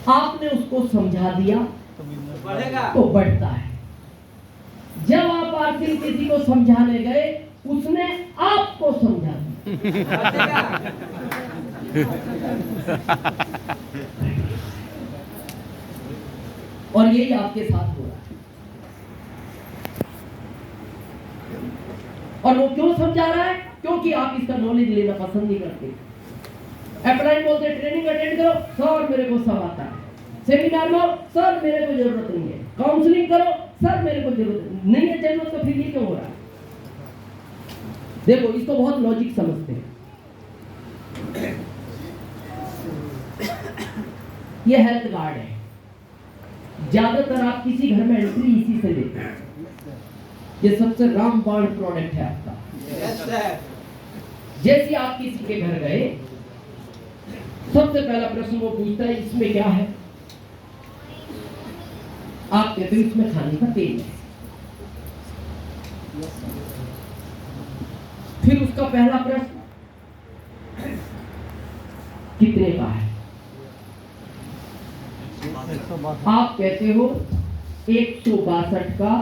आपने उसको समझा दिया तो बढ़ता है। जब आप आखिर किसी को समझाने गए, उसने आपको समझा दिया। और यही आपके साथ हो रहा है। और वो क्यों समझा रहा है? क्योंकि आप इसका नॉलेज लेना पसंद नहीं करते। अप्लाई बोलते ट्रेनिंग अटेंड करो, सर मेरे को सब आता है। सेमिनार में सर मेरे को जरूरत नहीं है। काउंसलिंग करो, सर मेरे को जरूरत नहीं है। जरूरत तो फिर ये क्यों हो रहा है? देखो, इसको बहुत लॉजिक समझते हैं। ये हेल्थ कार्ड है। ज्यादातर आप किसी घर में एंट्री इसी से लेते हैं। ये सबसे रामबाण प्रोडक्ट है आपका। जैसे आप किसी के घर गए, सबसे पहला प्रश्न वो पूछता है इसमें क्या है? आप कहते हो इसमें खाने का तेल है। फिर उसका पहला प्रश्न कितने का है? आप कहते हो 162 का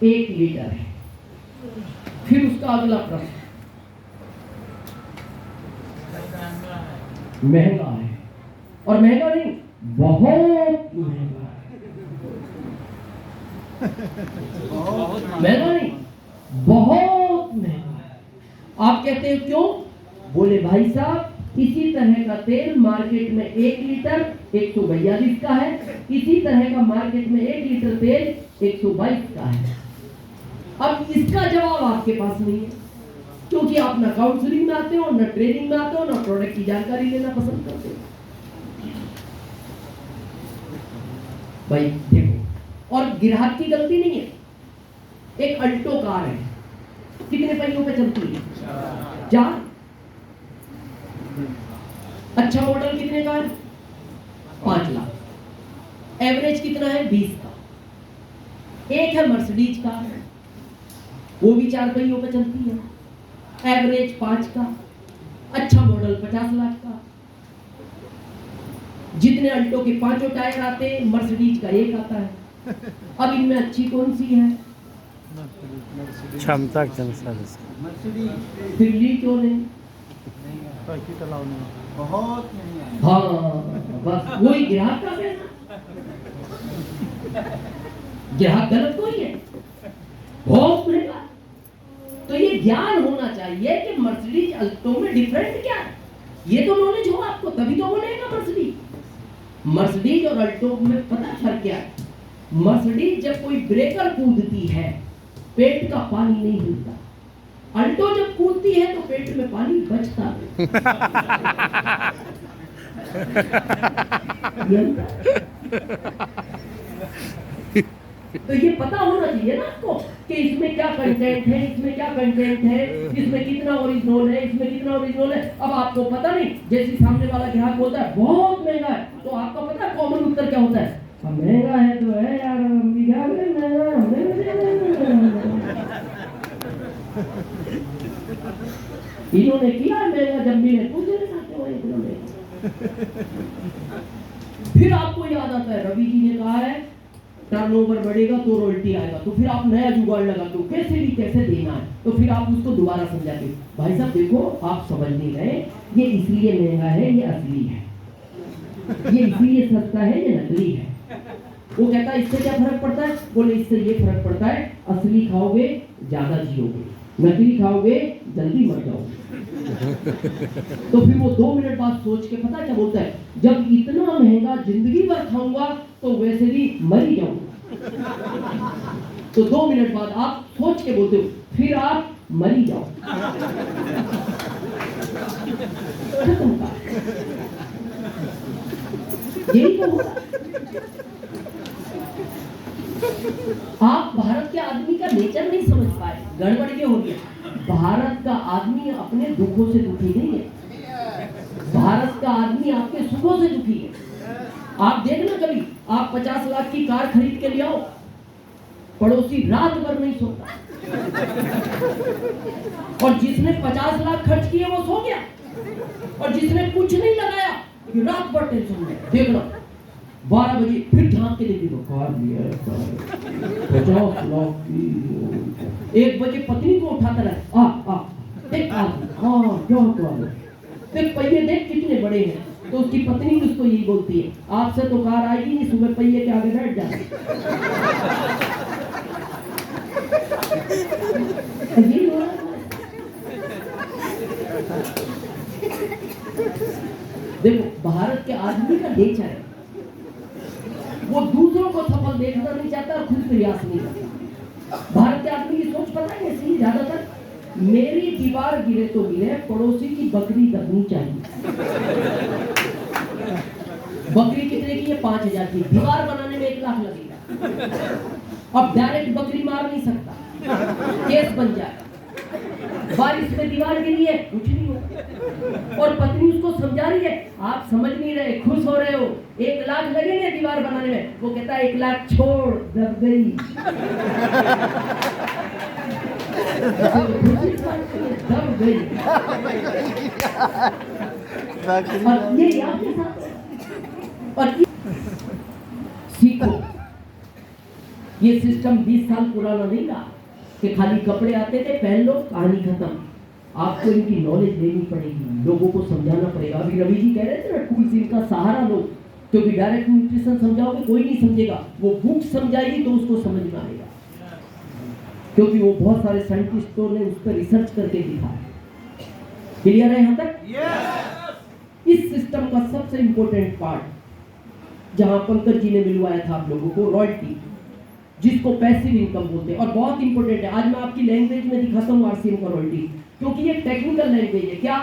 1 लीटर है। फिर उसका अगला प्रश्न महंगा है, और महंगा नहीं, बहुत महंगा है। महंगा नहीं, बहुत महंगा है। आप कहते हो क्यों? बोले भाई साहब, इसी तरह का तेल मार्केट में 1 लीटर 142 का है। इसी तरह का मार्केट में 1 लीटर तेल 122 का है। अब इसका जवाब आपके पास नहीं है, क्योंकि आप ना काउंसलिंग में आते हो, ना ट्रेनिंग में आते हो, ना प्रोडक्ट की जानकारी लेना पसंद करते हो। भाई देखो, और ग्राहक की गलती नहीं है। एक अल्टो कार है, कितने पहियों पे चलती है? 4। अच्छा मॉडल कितने का है? 5 लाख। एवरेज कितना है? 20 का। एक है मर्सिडीज का, वो भी 4 पहियों पे चलती है, एवरेज 5 का। अच्छा मॉडल 50 लाख का। जितने अल्टो के 5 टायर आते हैं, मर्सिडीज का 1 आता है। अब इनमें अच्छी कौन सी है? क्षमता के अनुसार फिर ली क्यों नहीं? बहुत हाँ, बस वही ग्राहक का कहना। ग्राहक गलत कोई है, बहुत महंगा। तो ये ज्ञान होना चाहिए कि मर्सिडीज अल्टो में डिफरेंट क्या है। ये तो नॉलेज हो आपको, तभी तो बोलेगा मर्सिडीज। मर्सिडीज और अल्टो में पता फर्क क्या है? मर्सिडीज जब कोई ब्रेकर कूदती है, पेट का पानी नहीं मिलता। अल्टो जब कूदती है तो पेट में पानी बचता है। तो ये पता होना चाहिए ना आपको कि इसमें क्या कंटेंट है, इसमें क्या कंटेंट है, इसमें कितना ओरिजिनल है, इसमें कितना ओरिजिनल है। अब आपको पता नहीं, जैसे सामने वाला ग्राहक बोलता है बहुत महंगा है, तो आपका पता है कॉमन उत्तर क्या होता है? महंगा है तो है यार, हम भी क्या करें, महंगा इन्होंने किया महंगा, जब भी है पूछ इन्होंने। फिर आपको याद आता है रवि जी ने कहा है टर्नओवर बढ़ेगा तो रॉयल्टी आएगा। तो फिर आप नया जुगाड़ लगाते हो, कैसे भी कैसे देना है। तो फिर आप उसको दोबारा समझाते हो, भाई साहब देखो आप समझ नहीं रहे, ये इसलिए महंगा है, ये असली है, ये इसलिए सस्ता है, ये नकली है। वो कहता है इससे क्या फर्क पड़ता है? बोले इससे ये फर्क पड़ता है, असली खाओगे ज्यादा जियोगे, नकली खाओगे जल्दी मर जाओगे। तो फिर वो 2 मिनट बाद सोच के पता क्या बोलता है, जब इतना महंगा जिंदगी भर खाऊंगा तो वैसे भी मर ही जाऊंगा। तो 2 मिनट बाद आप सोच के बोलते हो, फिर आप मर ही जाओ। यही तो होगा। आप भारत के आदमी का नेचर नहीं समझ पाए, गड़बड़ ये हो गया। भारत का आदमी अपने दुखों से दुखी नहीं है, भारत का आदमी आपके सुखों से दुखी है। आप देखना, कभी आप 50 लाख की कार खरीद के ले आओ, पड़ोसी रात भर नहीं सोता, और जिसने 50 लाख खर्च किए वो सो गया, और जिसने कुछ नहीं लगाया रात भर टेंशन में। देखना 12 बजे फिर झांक के देखी तो कार लिया 50 लाख की। 1 बजे पत्नी को उठाता रहा, आ देख कार, हाँ क्या कार है, देख पहिए देख कितने बड़े हैं। तो उसकी पत्नी उसको यही बोलती है, आपसे तो कार आएगी नहीं, सुबह पहिए के आगे बैठ जा। देखो भारत के आदमी का नेचर है, वो दूसरों को सफल देखना नहीं चाहता और खुद प्रयास नहीं करता। भारत के आदमी की सोच पता है ऐसी ज्यादातर, मेरी दीवार गिरे तो गिरे, पड़ोसी की बकरी करनी चाहिए। बकरी कितने की है? 5000 की। दीवार बनाने में 1 लाख लगेगा। अब डायरेक्ट बकरी मार नहीं सकता, केस बन जाएगा। बारिश में दीवार गिरी है, कुछ नहीं होगा। और पत्नी उसको समझा रही है, आप समझ नहीं रहे, खुश हो रहे हो, 1 लाख लगेंगे दीवार बनाने में। वो कहता है 1 लाख छोड़, दब गई। दब गई। और ये याद के साथ और सीखो, ये सिस्टम 20 साल पुराना नहीं था कि खाली कपड़े आते थे पहन लो कहानी खत्म। आपको इनकी नॉलेज लेनी पड़ेगी, लोगों को समझाना पड़ेगा। अभी रवि जी कह रहे थे ना, टूल्स इनका सहारा लो, क्योंकि डायरेक्ट न्यूट्रिशन समझाओगे कोई नहीं समझेगा, वो बुक समझाएगी तो उसको समझ में आएगा, क्योंकि वो बहुत सारे साइंटिस्टों ने उस पर रिसर्च करके दिखाया। क्लियर है यहाँ तक? इस सिस्टम का सबसे इंपॉर्टेंट पार्ट जहां पंकज जी ने मिलवाया था आप लोगों को, रॉयल्टी, जिसको पैसिव इनकम बोलते हैं, और बहुत इंपॉर्टेंट है। आज मैं आपकी लैंग्वेज में दिखाता हूँ आरसीएम का रॉयल्टी, क्योंकि ये टेक्निकल लैंग्वेज है। क्या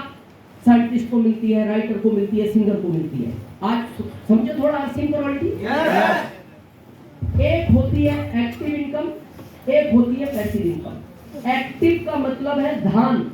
साइंटिस्ट को मिलती है, राइटर को मिलती है, सिंगर को मिलती है। आज समझो थोड़ा आरसीएम का रॉयल्टी। एक होती है एक्टिव इनकम, एक होती है पैसिव इनकम। एक्टिव का मतलब है धन,